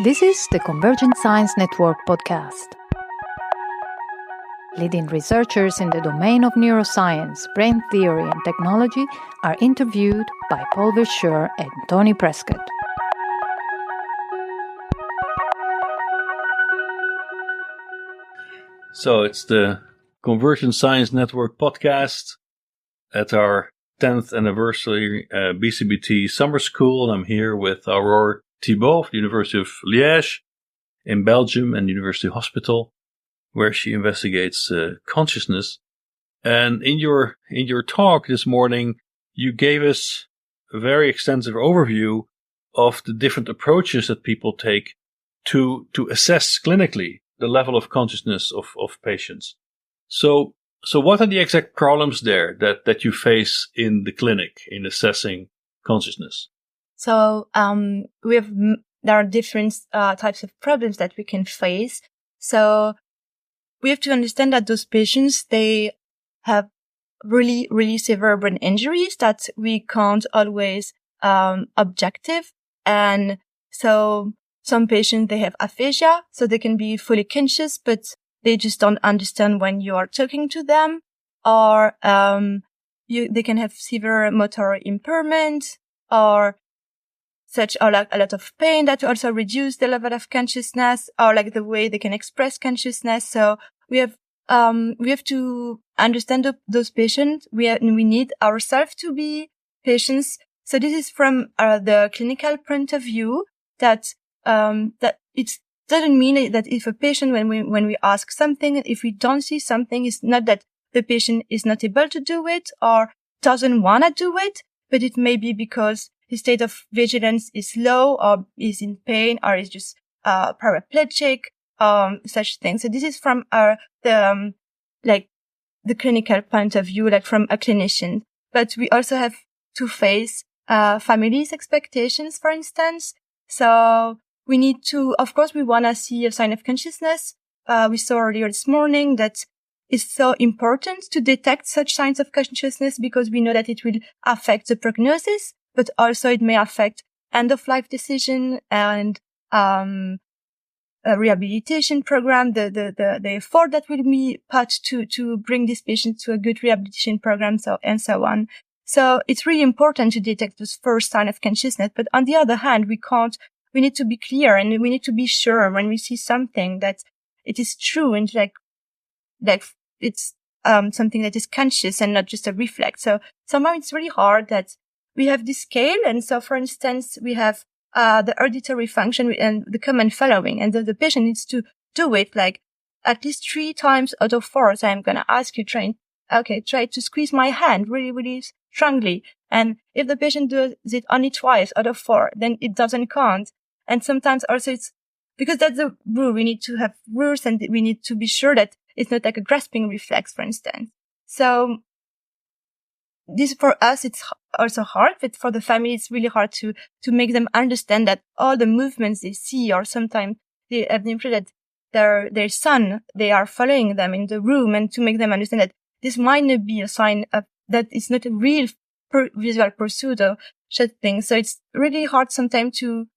This is the Convergent Science Network podcast. Leading researchers in the domain of neuroscience, brain theory, and technology are interviewed by Paul Verschure and Tony Prescott. So it's the Convergent Science Network podcast at our 10th anniversary BCBT Summer School. I'm here with Aurore Thibaut of the University of Liège in Belgium and University Hospital, where she investigates consciousness. And in your talk this morning, you gave us a very extensive overview of the different approaches that people take to assess clinically the level of consciousness of patients. So what are the exact problems there that you face in the clinic in assessing consciousness? So there are different types of problems that we can face. So we have to understand that those patients, they have really, really severe brain injuries that we can't always objective. And so some patients, they have aphasia, so they can be fully conscious, but they just don't understand when you are talking to them. Or they can have severe motor impairment, or a lot of pain that also reduce the level of consciousness, or like the way they can express consciousness. So we have to understand those patients. We need ourselves to be patients. So this is from the clinical point of view that it doesn't mean that if a patient, when we ask something, if we don't see something, it's not that the patient is not able to do it or doesn't want to do it, but it may be because his state of vigilance is low, or is in pain, or is just paraplegic, such things. So this is from the clinical point of view, like from a clinician. But we also have to face families' expectations, for instance. So we need to, of course, we want to see a sign of consciousness. We saw earlier this morning that it's so important to detect such signs of consciousness because we know that it will affect the prognosis, but also it may affect end-of-life decision and a rehabilitation program, the effort that will be put to bring this patient to a good rehabilitation program, and so on. So it's really important to detect this first sign of consciousness. But on the other hand, we need to be clear, and we need to be sure when we see something that it is true and like it's something that is conscious and not just a reflex. So somehow it's really hard that we have this scale. And so, for instance, we have the auditory function and the command following, and the patient needs to do it like at least 3 times out of 4. So I'm going to ask you, try to squeeze my hand really, really strongly. And if the patient does it only twice out of 4, then it doesn't count. And sometimes also it's because that's the rule. We need to have rules, and we need to be sure that it's not like a grasping reflex, for instance. So this for us, it's also hard, but for the family, it's really hard to make them understand that all the movements they see, or sometimes they have the impression that their son, they are following them in the room, and to make them understand that this might not be a sign of that it's not a real visual pursuit or such thing. So it's really hard sometimes to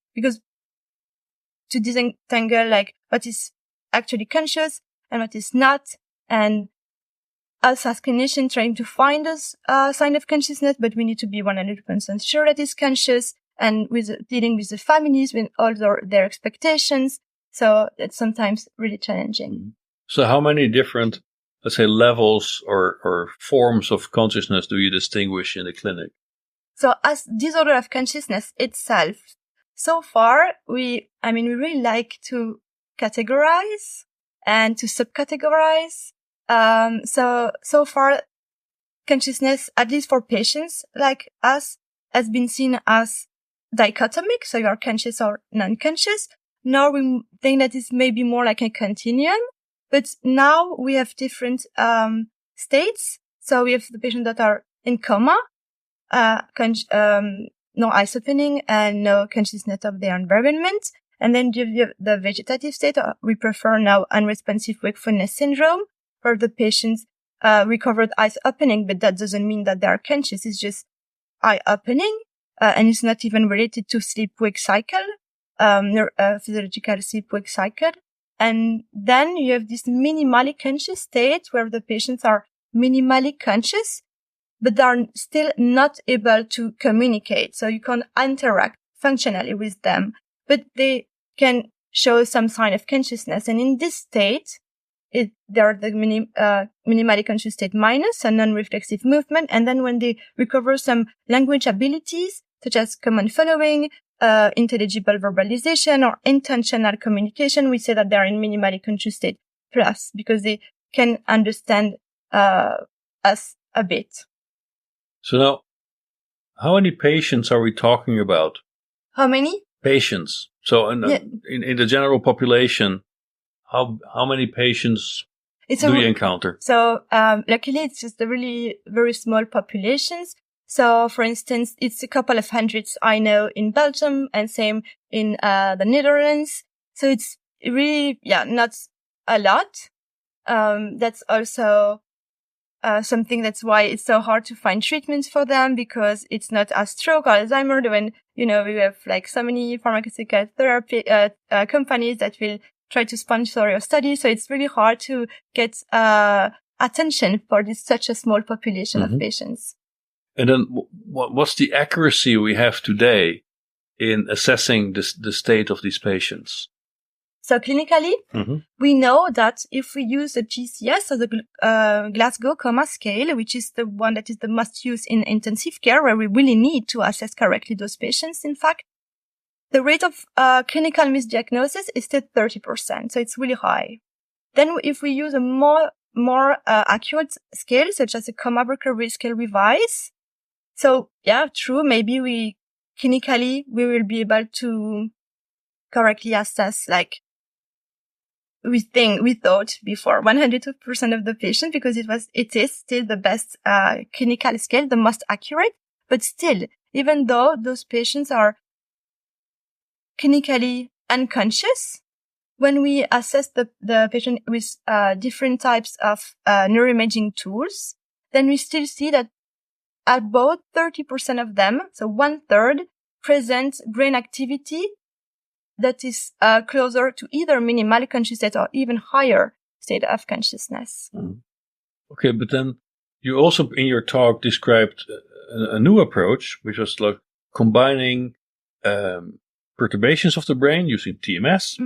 disentangle like what is actually conscious and what is not, and us as clinicians trying to find us sign of consciousness, but we need to be 100% sure that it's conscious, and with dealing with the families with all their expectations. So it's sometimes really challenging. So how many different, let's say, levels or forms of consciousness do you distinguish in the clinic? So as disorder of consciousness itself, so far we really like to categorize and to subcategorize. So far, consciousness, at least for patients like us, has been seen as dichotomic. So you are conscious or non-conscious. Now we think that it's maybe more like a continuum, but now we have different, states. So we have the patients that are in coma, no eyes opening and no consciousness of their environment. And then you have the vegetative state, we prefer now unresponsive wakefulness syndrome, where the patients recovered eyes opening, but that doesn't mean that they are conscious. It's just eye opening, and it's not even related to sleep-wake cycle. physiological sleep-wake cycle. And then you have this minimally conscious state where the patients are minimally conscious, but are still not able to communicate. So you can interact functionally with them, but they can show some sign of consciousness. And in this state, there are the minimally conscious state minus, a non-reflexive movement. And then when they recover some language abilities, such as command following, intelligible verbalization, or intentional communication, we say that they are in minimally conscious state plus, because they can understand us a bit. So now, how many patients are we talking about? How many? Patients. So in the general population, how many patients do you encounter? So luckily, it's just a really very small populations. So, for instance, it's a couple of hundreds I know in Belgium, and same in the Netherlands. So it's really, not a lot. That's also something that's why it's so hard to find treatments for them, because it's not as stroke or Alzheimer when, we have like so many pharmaceutical therapy companies that will try to sponsor your study. So it's really hard to get attention for such a small population of patients. And then what's the accuracy we have today in assessing the state of these patients? So clinically, we know that if we use the GCS, or the Glasgow Coma Scale, which is the one that is the most used in intensive care, where we really need to assess correctly those patients, in fact, the rate of clinical misdiagnosis is still 30%. So it's really high. Then if we use a more accurate scale, such as a Coma-Berkeley scale revise, so true, maybe we will be able to correctly assess, like we thought before, 102% of the patients, because it is still the best clinical scale, the most accurate. But still, even though those patients are clinically unconscious, when we assess the patient with different types of neuroimaging tools, then we still see that about 30% of them, so 1/3, present brain activity that is closer to either minimally conscious state or even higher state of consciousness. Okay, but then you also in your talk described a new approach, which was like combining perturbations of the brain using TMS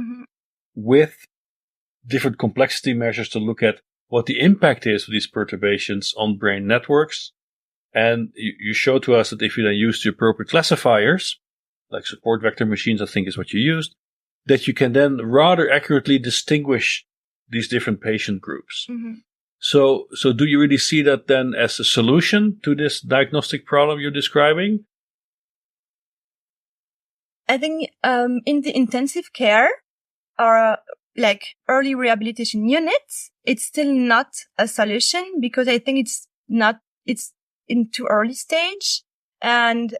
with different complexity measures to look at what the impact is of these perturbations on brain networks. And you show to us that if you then use the appropriate classifiers, like support vector machines, I think is what you used, that you can then rather accurately distinguish these different patient groups. So do you really see that then as a solution to this diagnostic problem you're describing? I think in the intensive care or like early rehabilitation units, it's still not a solution, because I think it's in too early stage, and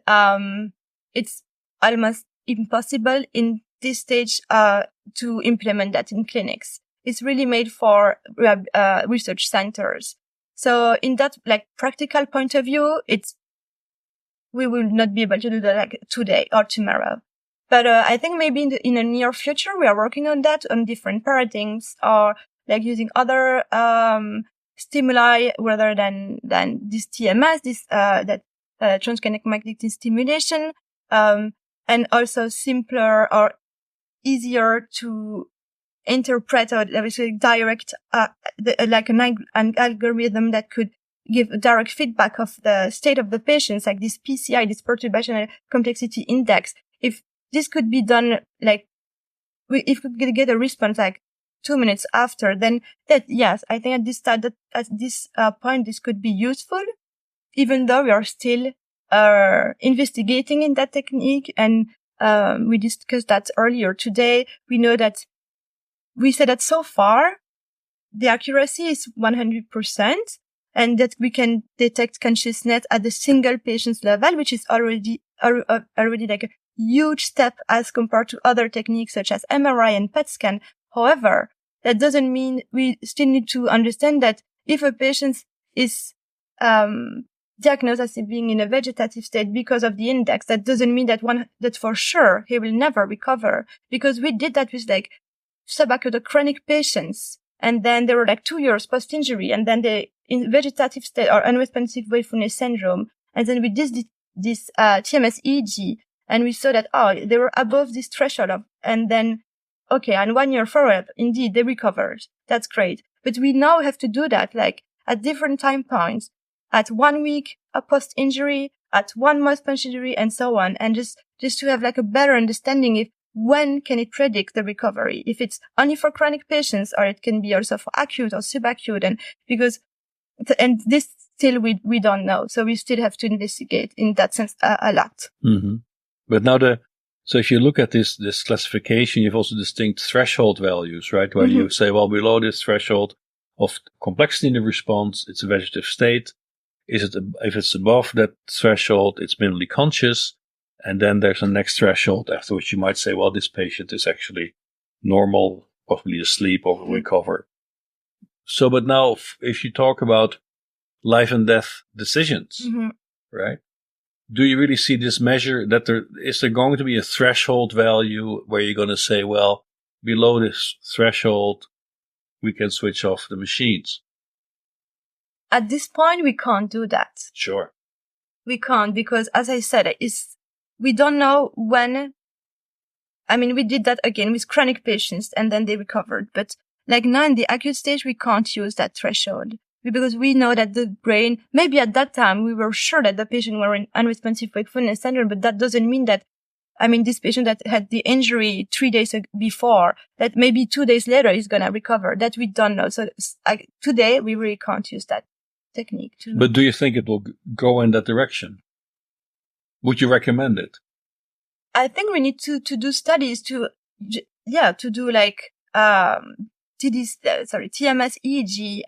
it's almost impossible in this stage to implement that in clinics. It's really made for research centers. So in that like practical point of view, we will not be able to do that like today or tomorrow. But I think maybe in the near future we are working on that, on different paradigms, or like using other stimuli rather than this TMS, that transcranial magnetic stimulation, and also simpler or easier to interpret, or direct, like an algorithm that could give a direct feedback of the state of the patients, like this PCI, this perturbational complexity index. If this could be done, like, if we could get a response like 2 minutes after, then that, yes, I think at this point, this could be useful, even though we are still investigating in that technique. And we discussed that earlier today. We said that so far the accuracy is 100%, and that we can detect consciousness at the single patient's level, which is already like a huge step as compared to other techniques such as MRI and PET scan. However, that doesn't mean we still need to understand that if a patient is diagnosed as being in a vegetative state because of the index. That doesn't mean that for sure he will never recover, because we did that with like subacute chronic patients. And then they were like 2 years post-injury, and then they in vegetative state or unresponsive wakefulness syndrome. And then we did this TMS EEG, and we saw that, they were above this threshold and then, okay, and 1 year follow-up, indeed, they recovered. That's great. But we now have to do that, like, at different time points, at 1 week, post-injury, at 1 month post-injury, and so on. And just to have like a better understanding if when can it predict the recovery? If it's only for chronic patients, or it can be also for acute or subacute. And this still we don't know. So we still have to investigate in that sense a lot. Mm-hmm. But now so if you look at this classification, you have also distinct threshold values, right? Where you say, well, below this threshold of complexity in the response, it's a vegetative state. If it's above that threshold, it's minimally conscious. And then there's a next threshold after which you might say, well, this patient is actually normal, possibly asleep or will recover. So, but now if you talk about life and death decisions, right? Do you really see this measure that is there going to be a threshold value where you're going to say, well, below this threshold, we can switch off the machines? At this point, we can't do that. Sure. We can't, because as I said, we don't know when. I mean, we did that again with chronic patients and then they recovered. But like now in the acute stage, we can't use that threshold because we know that the brain, maybe at that time we were sure that the patient were in unresponsive wakefulness syndrome, but that doesn't mean that, this patient that had the injury 3 days before, that maybe 2 days later is going to recover. That we don't know. So today we really can't use that technique. But do you think it will go in that direction? Would you recommend it? I think we need to do studies to do like, TMS EEG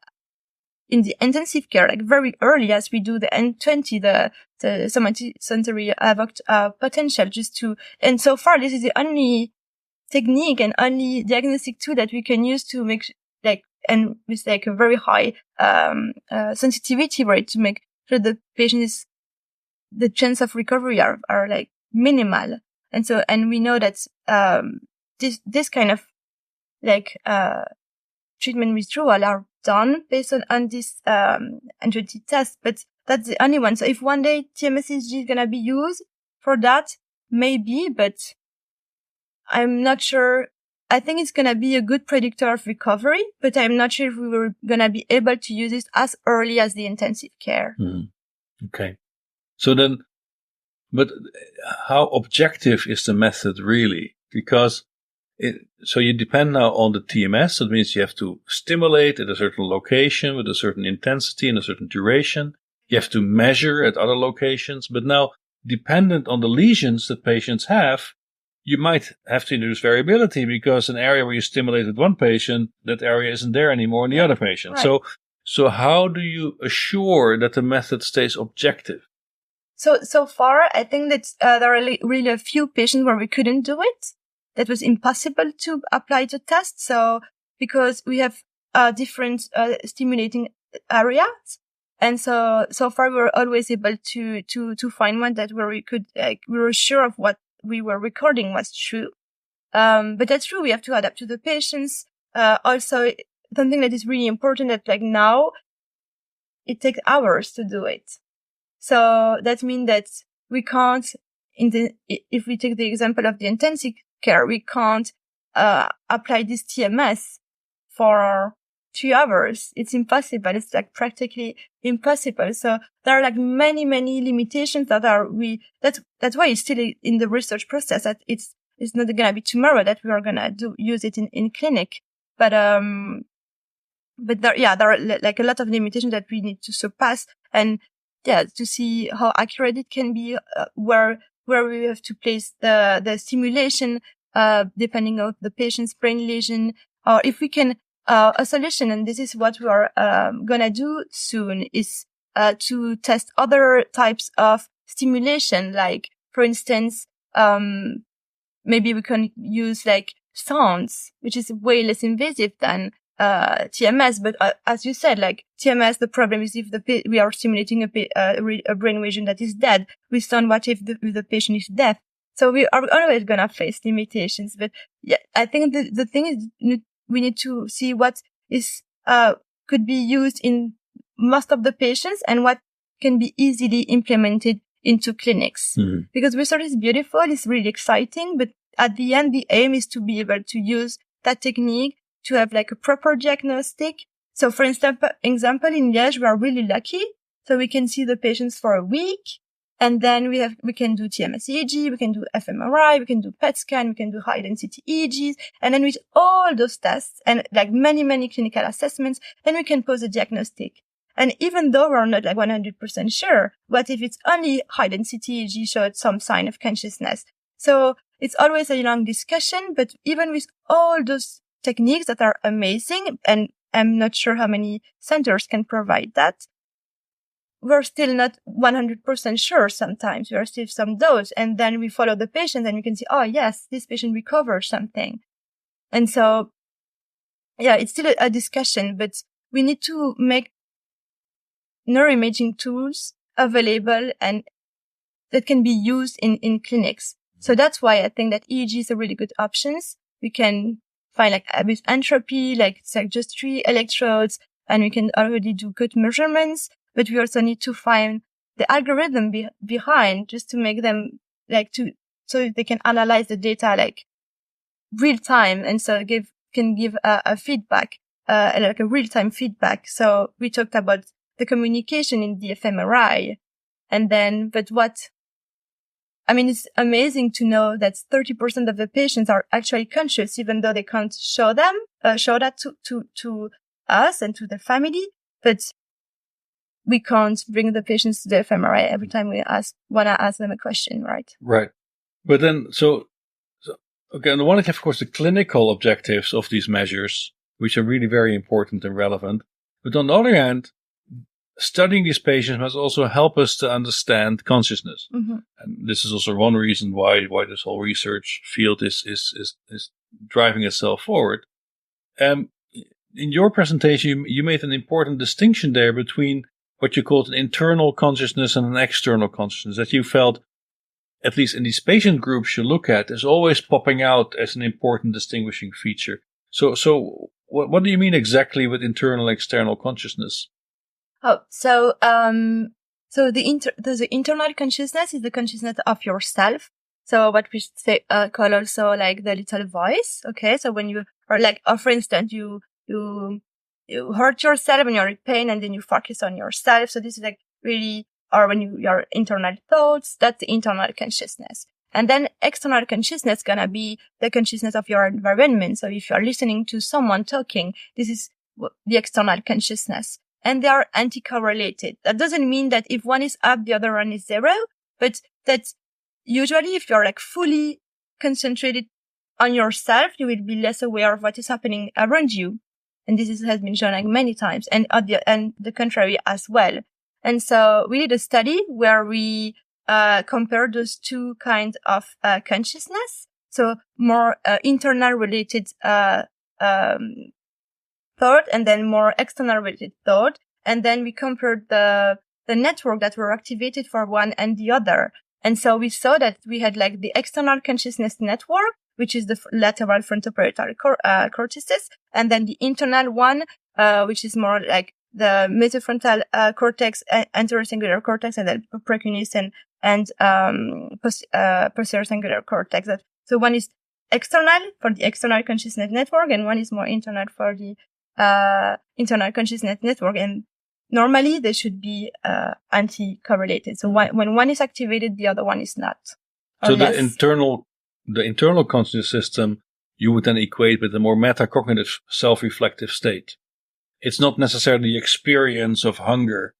in the intensive care, like very early as we do the N20, the somatosensory evoked potential, and so far this is the only technique and only diagnostic tool that we can use to make and with like a very high sensitivity rate to make sure the patient the chance of recovery are like minimal. And we know that this kind of like treatment withdrawal are done based on this N20 test, but that's the only one. So if one day TMS EEG is gonna be used for that, maybe, but I'm not sure. I think it's gonna be a good predictor of recovery, but I'm not sure if we were gonna be able to use it as early as the intensive care. Okay. So then, but how objective is the method really? Because so you depend now on the TMS. That means you have to stimulate at a certain location with a certain intensity and a certain duration. You have to measure at other locations. But now, dependent on the lesions that patients have, you might have to introduce variability because an area where you stimulated one patient, that area isn't there anymore in the other patient. Right. So how do you assure that the method stays objective? So far, I think that there are really a few patients where we couldn't do it. That was impossible to apply the test. So because we have different stimulating areas, and so far we were always able to find one that where we were sure of what we were recording was true. But that's true. We have to adapt to the patients. Also, something that is really important that like now it takes hours to do it. So that means that we can't, if we take the example of the intensive care, we can't apply this TMS for 3 hours. It's impossible. It's like practically impossible. So there are like many, many limitations that that's why it's still in the research process. That it's not going to be tomorrow that we are going to use it in clinic. But there are like a lot of limitations that we need to surpass, and to see how accurate it can be, where we have to place the stimulation, depending on the patient's brain lesion, or if we can, a solution, and this is what we are, gonna do soon, is, to test other types of stimulation, like, for instance, maybe we can use like sounds, which is way less invasive than TMS. But as you said, like TMS, the problem is if we are simulating a brain region that is dead. We stun what if the patient is deaf. So we are always gonna face limitations. But yeah, I think the thing is we need to see what is could be used in most of the patients and what can be easily implemented into clinics. Because research is beautiful, it's really exciting, but at the end, the aim is to be able to use that technique to have like a proper diagnostic. So for example, in Liège, we are really lucky. So we can see the patients for a week. And then we can do TMS EEG, we can do fMRI, we can do PET scan, we can do high density EEGs. And then with all those tests and like many clinical assessments, then we can pose a diagnostic. And even though we're not like 100% sure, what if it's only high density EEG showed some sign of consciousness? So it's always a long discussion, but even with all those techniques that are amazing, and I'm not sure how many centers can provide that, we're still not 100% sure sometimes. We are still some dose, and then we follow the patient and we can see, oh yes, this patient recovers something. And so, yeah, it's still a discussion, but we need to make neuroimaging tools available and that can be used in clinics. So that's why I think that EEG is a really good option. We can find like with entropy, like it's like just 3 electrodes, and we can already do good measurements. But we also need to find the algorithm behind just to make them so they can analyze the data like real time. And so can give a feedback, like a real time feedback. So we talked about the communication in the fMRI. And then, it's amazing to know that 30% of the patients are actually conscious, even though they can't show that to us and to the family. But we can't bring the patients to the fMRI every time we want to ask them a question, right? Right. But then, okay, on the one hand, of course, the clinical objectives of these measures, which are really very important and relevant. But on the other hand, studying these patients must also help us to understand consciousness. Mm-hmm. And this is also one reason why this whole research field is driving itself forward. In your presentation, you made an important distinction there between what you called an internal consciousness and an external consciousness that you felt, at least in these patient groups you look at, is always popping out as an important distinguishing feature. So what do you mean exactly with internal and external consciousness? So the internal consciousness is the consciousness of yourself. So what we call also like the little voice. Okay. So when you are like, or for instance, you hurt yourself when you're in pain and then you focus on yourself. So this is like really, or when your internal thoughts, that's the internal consciousness. And then external consciousness gonna be the consciousness of your environment. So if you're listening to someone talking, this is the external consciousness. And they are anti-correlated. That doesn't mean that if one is up, the other one is 0, but that usually if you're like fully concentrated on yourself, you will be less aware of what is happening around you. And this has been shown like many times, and the contrary as well. And so we did a study where we compared those two kinds of consciousness. So more internal related thought, and then more external related thought. And then we compared the network that were activated for one and the other. And so we saw that we had like the external consciousness network, which is the lateral frontoparietal cortices, and then the internal one, which is more like the mesofrontal cortex, anterior cingulate cortex, and then precuneus and posterior cingulate cortex. So one is external for the external consciousness network, and one is more internal for the internal consciousness network. And normally they should be anti-correlated. So when one is activated, the other one is not. So the internal consciousness system you would then equate with a more metacognitive self-reflective state. It's not necessarily the experience of hunger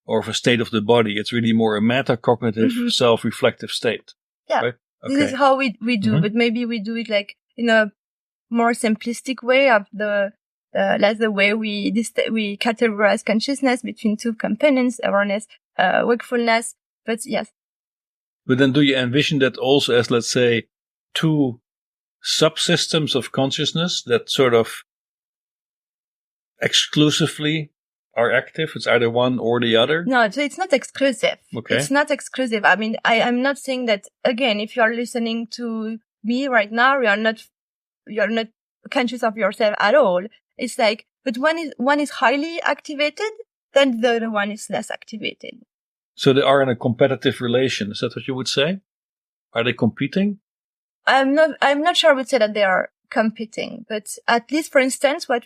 or of a state of the body. It's really more a metacognitive self-reflective state. Yeah. Right? Okay. This is how we do, but maybe we do it like in a more simplistic way of that's the way we categorize consciousness between two components, awareness, wakefulness. But yes. But then do you envision that also as, let's say, two subsystems of consciousness that sort of exclusively are active? It's either one or the other? No, so it's not exclusive. Okay. It's not exclusive. I mean, I'm not saying that, again, if you are listening to me right now, you're not conscious of yourself at all. It's like, but one is highly activated, then the other one is less activated. So they are in a competitive relation. Is that what you would say? Are they competing? I'm not sure I would say that they are competing, but at least, for instance, with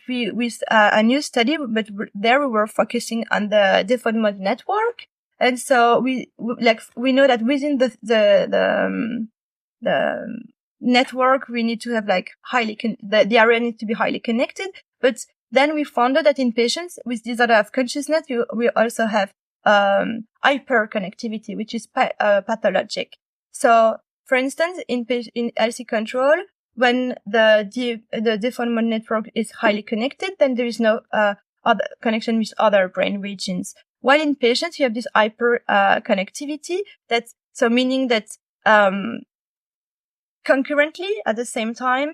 a new study, but there we were focusing on the default mode network. And so we know that within the network, we need to have like the area needs to be highly connected. But then we found out that in patients with disorder of consciousness, we also have, hyperconnectivity, which is pathologic. So, for instance, in LC control, when the default mode network is highly connected, then there is no other connection with other brain regions. While in patients, you have this hyper connectivity. Meaning that concurrently at the same time,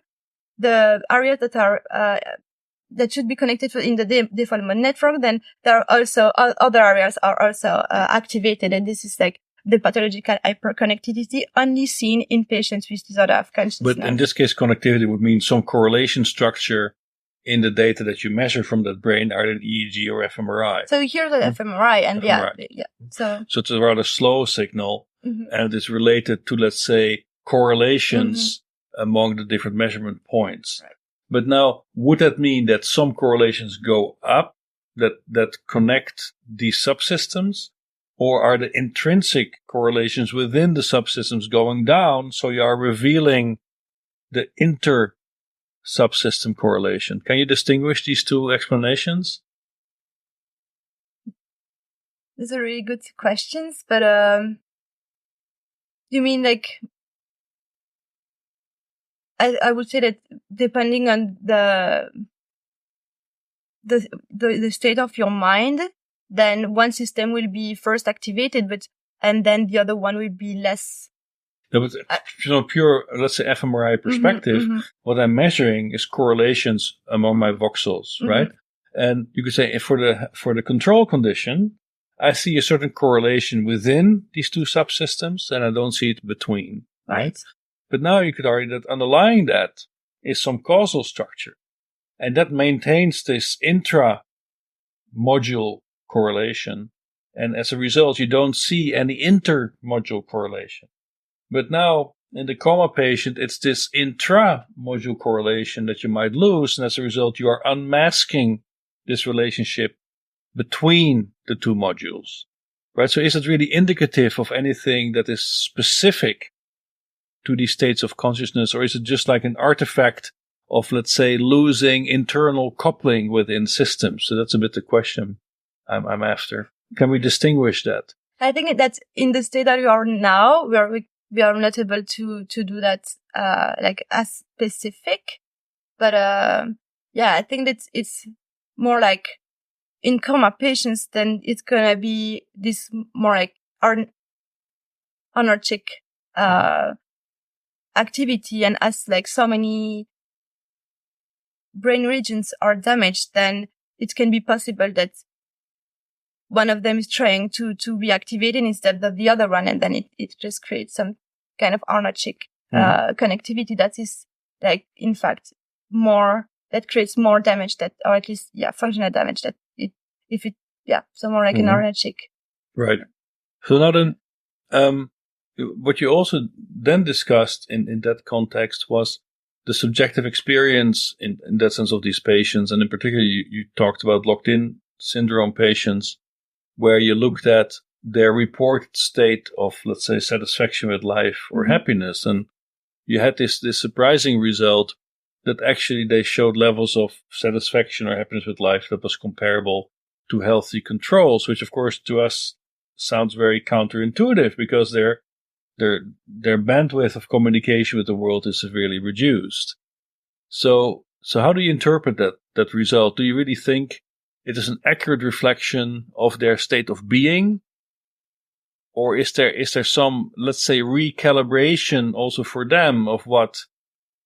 the areas that are that should be connected in the default mode network, then there are also other areas are also activated, and this is like the pathological hyperconnectivity only seen in patients with disorder of consciousness. But in this case, connectivity would mean some correlation structure in the data that you measure from that brain, either EEG or fMRI. So here's the fMRI, and fMRI. yeah. So it's a rather slow signal, and it's related to, let's say, correlations among the different measurement points. Right. But now, would that mean that some correlations go up that connect these subsystems? Or are the intrinsic correlations within the subsystems going down, so you are revealing the inter-subsystem correlation? Can you distinguish these two explanations? Those are really good questions, but you mean like, I would say that depending on the state of your mind, then one system will be first activated, and then the other one will be less. No, but from a pure, let's say, fMRI perspective, what I'm measuring is correlations among my voxels, right? And you could say for the control condition, I see a certain correlation within these two subsystems, and I don't see it between, right? But now you could argue that underlying that is some causal structure, and that maintains this intra-module correlation, and as a result, you don't see any inter-module correlation. But now, in the coma patient, it's this intra-module correlation that you might lose, and as a result, you are unmasking this relationship between the two modules, right? So is it really indicative of anything that is specific to these states of consciousness, or is it just like an artifact of, let's say, losing internal coupling within systems? So that's a bit the question I'm after. Can we distinguish that? I think that's in the state that we are now, where we are not able to do that like as specific. But I think that it's more like in coma patients, then it's gonna be this more like anarchic activity, and as like so many brain regions are damaged, then it can be possible that one of them is trying to be activated instead of the other one, and then it just creates some kind of anarchic connectivity that is like, in fact, that creates more damage, or at least functional damage, that so more like an anarchic. Right. So now then, what you also then discussed in that context was the subjective experience in that sense of these patients, and in particular you talked about locked-in syndrome patients, where you looked at their reported state of, let's say, satisfaction with life or happiness, and you had this surprising result that actually they showed levels of satisfaction or happiness with life that was comparable to healthy controls, which of course to us sounds very counterintuitive, because their bandwidth of communication with the world is severely reduced. So how do you interpret that result? Do you really think it is an accurate reflection of their state of being? Or is there some, let's say, recalibration also for them of what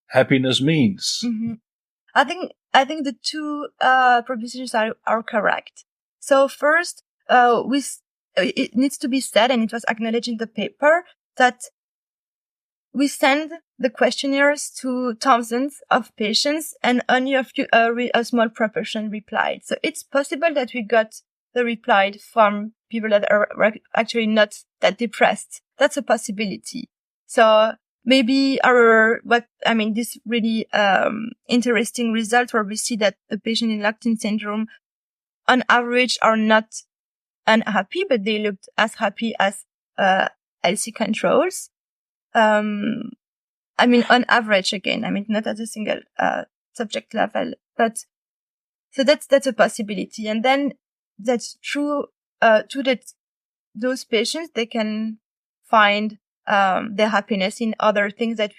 happiness means? I think I think the two propositions are correct. So first, it needs to be said, and it was acknowledged in the paper, that we send the questionnaires to thousands of patients, and only a small proportion replied. So it's possible that we got the reply from people that are actually not that depressed. That's a possibility. So maybe this really interesting result where we see that the patient in locked-in syndrome on average are not unhappy, but they looked as happy as healthy controls. On average again, not at a single subject level, but so that's a possibility. And then that's true that those patients, they can find their happiness in other things that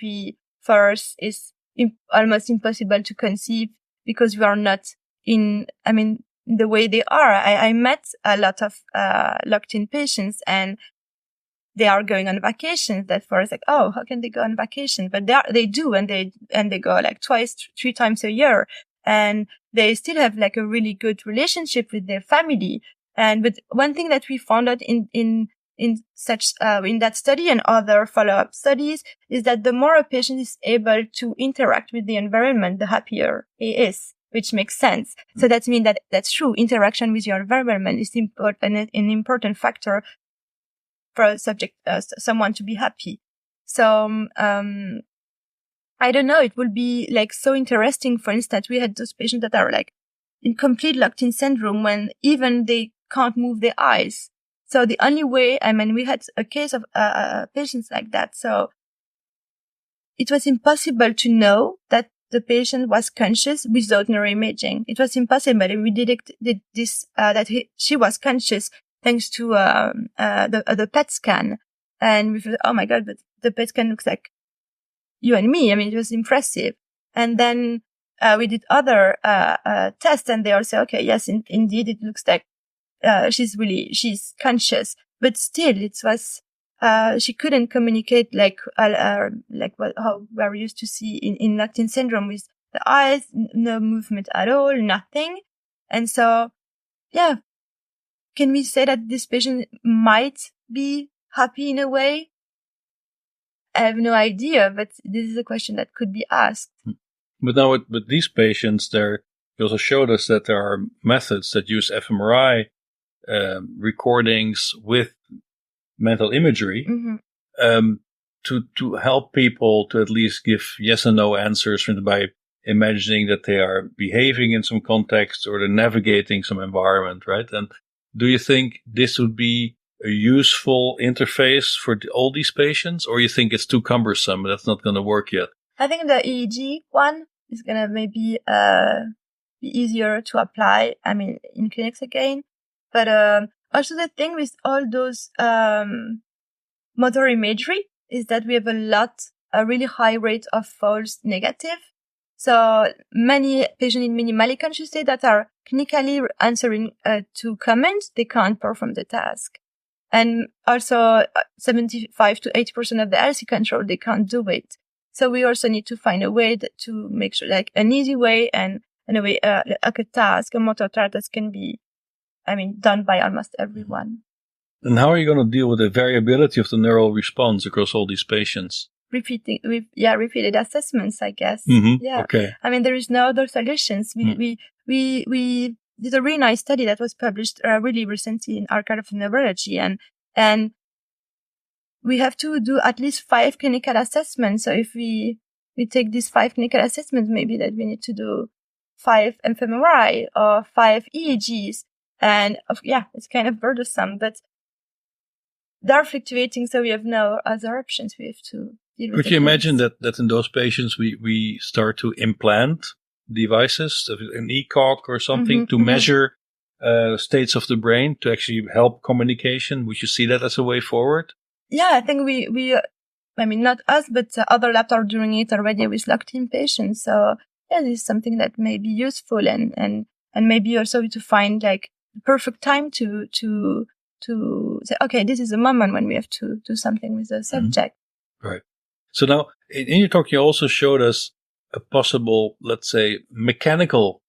for us is almost impossible to conceive, because we are not in the way they are. I met a lot of locked-in patients, and they are going on vacations. That for us, like, oh, how can they go on vacation? But they do, and they go like 3 times a year, and they still have like a really good relationship with their family. But one thing that we found out in that study and other follow-up studies is that the more a patient is able to interact with the environment, the happier he is, which makes sense. So that means that's true. Interaction with your environment is an important factor for a subject, someone to be happy. So, I don't know. It will be like so interesting. For instance, we had those patients that are like in complete locked-in syndrome when even they can't move their eyes. So the only way, we had a case of patients like that. So it was impossible to know that the patient was conscious without neuroimaging. It was impossible. And we detected this, she was conscious thanks to the PET scan. And we thought, oh my God, but the PET scan looks like you and me. It was impressive. And then we did other tests, and they all say, okay, yes, indeed, it looks like she's conscious. But still, it was she couldn't communicate like how we're used to see in locked-in syndrome, with the eyes, no movement at all, nothing. And so, yeah, can we say that this patient might be happy in a way? I have no idea, but this is a question that could be asked. But now with these patients, you also showed us that there are methods that use fMRI recordings with mental imagery to help people to at least give yes and no answers by imagining that they are behaving in some context or they're navigating some environment, right? And do you think this would be a useful interface for all these patients, or you think it's too cumbersome, that's not going to work yet? I think the EEG one is going to maybe be easier to apply, in clinics again. But also the thing with all those motor imagery is that we have a really high rate of false negative. So many patients in minimally conscious state that are clinically answering to comments, they can't perform the task. And also 75 to 80% of the healthy control, they can't do it. So we also need to find a way to make sure, like an easy way and a way, like a motor task that can be, done by almost everyone. And how are you going to deal with the variability of the neural response across all these patients? Repeated assessments, I guess. Mm-hmm. Yeah. Okay. There is no other solutions. We did a really nice study that was published really recently in Archive of Neurology, and we have to do at least 5 clinical assessments. So if we take these 5 clinical assessments, maybe that we need to do 5 fMRI or 5 EEGs, and it's kind of burdensome, but they're fluctuating, so we have no other options. We have to deal with. Could you imagine that in those patients we start to implant devices, an ECOG or something, to measure states of the brain to actually help communication? Would you see that as a way forward? Yeah, I think we not us, but other labs are doing it already with locked-in patients. So yeah, this is something that may be useful, and maybe also to find like the perfect time to say, okay, this is a moment when we have to do something with the subject. Right. So now in your talk, you also showed us a possible, let's say, mechanical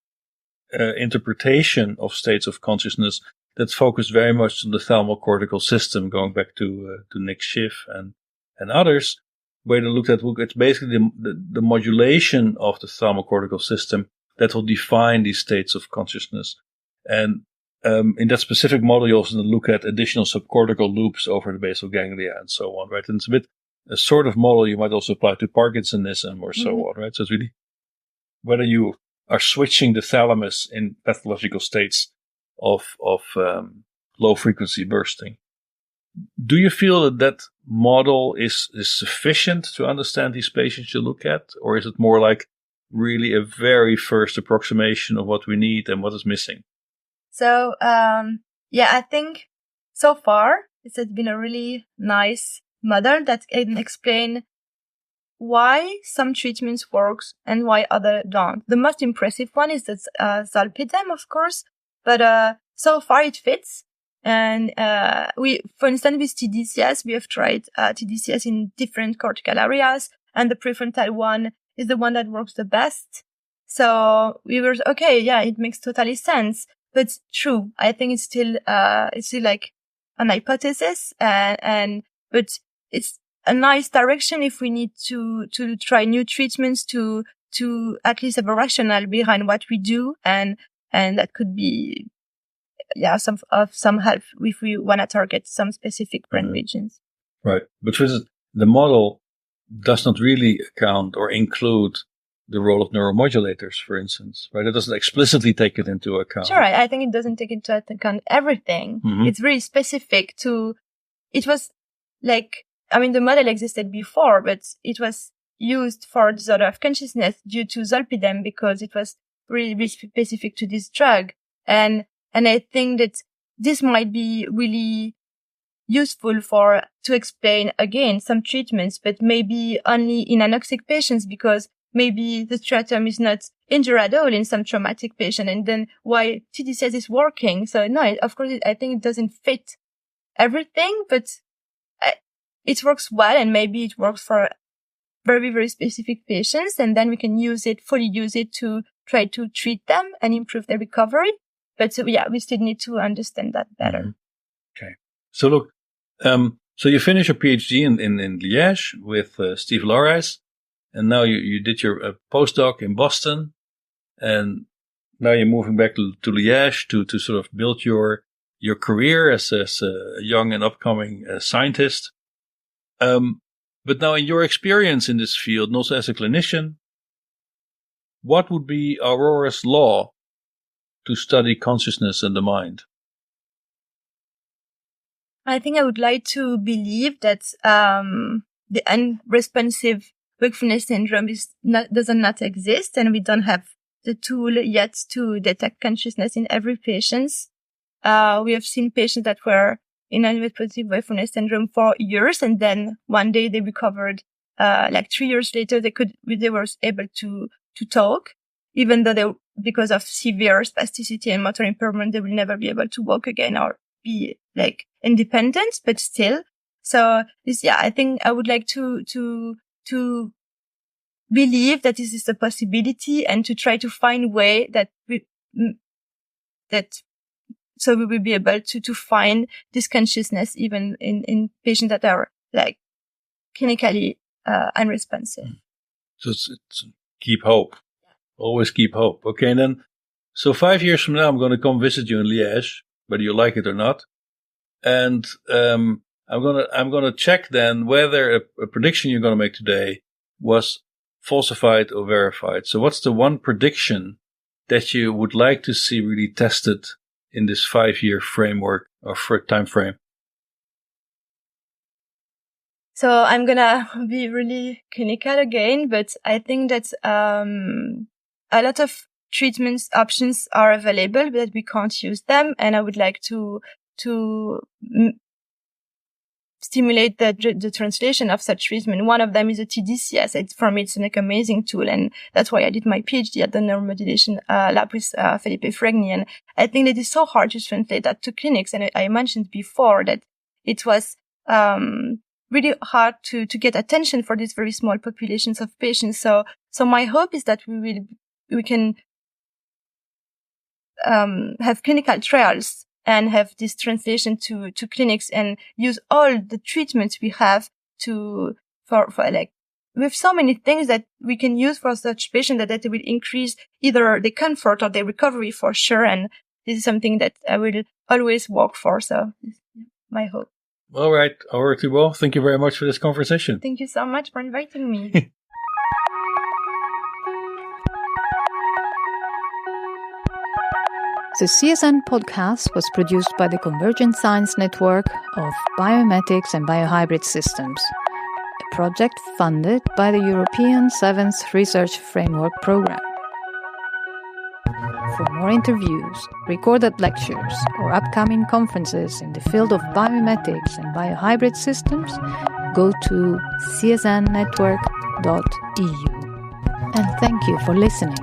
interpretation of states of consciousness that focused very much on the thalamocortical system, going back to Nick Schiff and others, where they looked at it's basically the modulation of the thalamocortical system that will define these states of consciousness. And in that specific model, you also look at additional subcortical loops over the basal ganglia and so on, right? And it's a bit a sort of model you might also apply to Parkinsonism or so on, right? So it's really whether you are switching the thalamus in pathological states of low frequency bursting. Do you feel that model is sufficient to understand these patients you look at, or is it more like really a very first approximation of what we need and what is missing? So, I think so far it has been a really nice model that can explain why some treatments works and why other don't. The most impressive one is the zolpidem, of course, but so far it fits. And for instance, with TDCS, we have tried TDCS in different cortical areas, and the prefrontal one is the one that works the best. So we were okay, yeah, it makes totally sense. But true, I think it's still like an hypothesis, but it's a nice direction if we need to try new treatments to at least have a rationale behind what we do, and that could be some help if we want to target some specific brain regions. Right, but the model does not really account or include the role of neuromodulators, for instance, right? It doesn't explicitly take it into account. Sure, I think it doesn't take into account everything. Mm-hmm. It's really specific to. It was like, I mean, the model existed before, but it was used for disorder of consciousness due to zolpidem because it was really specific to this drug. And I think that this might be really useful to explain again some treatments, but maybe only in anoxic patients because maybe the striatum is not injured at all in some traumatic patient, and then why TDCS is working. So no, of course, I think it doesn't fit everything, but it works well, and maybe it works for very, very specific patients, and then we can fully use it to try to treat them and improve their recovery. But we still need to understand that better. Mm-hmm. Okay. So look, so you finished your PhD in Liège with Steve Lorais, and now you did your postdoc in Boston, and now you're moving back to Liège to sort of build your career as a young and upcoming scientist. But now in your experience in this field, and also as a clinician, what would be Aurore's law to study consciousness and the mind? I think I would like to believe that the unresponsive wakefulness syndrome does not exist, and we don't have the tool yet to detect consciousness in every patient. We have seen patients that were in unresponsive wakefulness syndrome for years, and then one day they recovered. Like 3 years later, they were able to talk, even though because of severe spasticity and motor impairment, they will never be able to walk again or be like independent, but still. So I think I would like to believe that this is a possibility and to try to find a way so we will be able to find this consciousness even in patients that are like clinically unresponsive. So it's keep hope. Always keep hope. Okay, and then, so 5 years from now, I'm going to come visit you in Liège, whether you like it or not. And I'm gonna check then whether a prediction you're going to make today was falsified or verified. So what's the one prediction that you would like to see really tested in this 5-year framework or time frame? So I'm gonna be really clinical again, but I think that a lot of treatment options are available, but we can't use them. And I would like to stimulate the translation of such treatment. One of them is a TDCS. For me, it's an amazing tool. And that's why I did my PhD at the neuromodulation lab with Felipe Fregni. And I think that it's so hard to translate that to clinics. And I mentioned before that it was really hard to get attention for these very small populations of patients. So my hope is that we can have clinical trials and have this translation to clinics and use all the treatments we have for like, we have so many things that we can use for such patients that will increase either the comfort or the recovery for sure. And this is something that I will always work for. So this is my hope. All right, Aurore Thibaut, thank you very much for this conversation. Thank you so much for inviting me. The CSN podcast was produced by the Convergent Science Network of Biomimetics and Biohybrid Systems, a project funded by the European 7th Research Framework Programme. For more interviews, recorded lectures, or upcoming conferences in the field of biomimetics and biohybrid systems, go to csnnetwork.eu. And thank you for listening.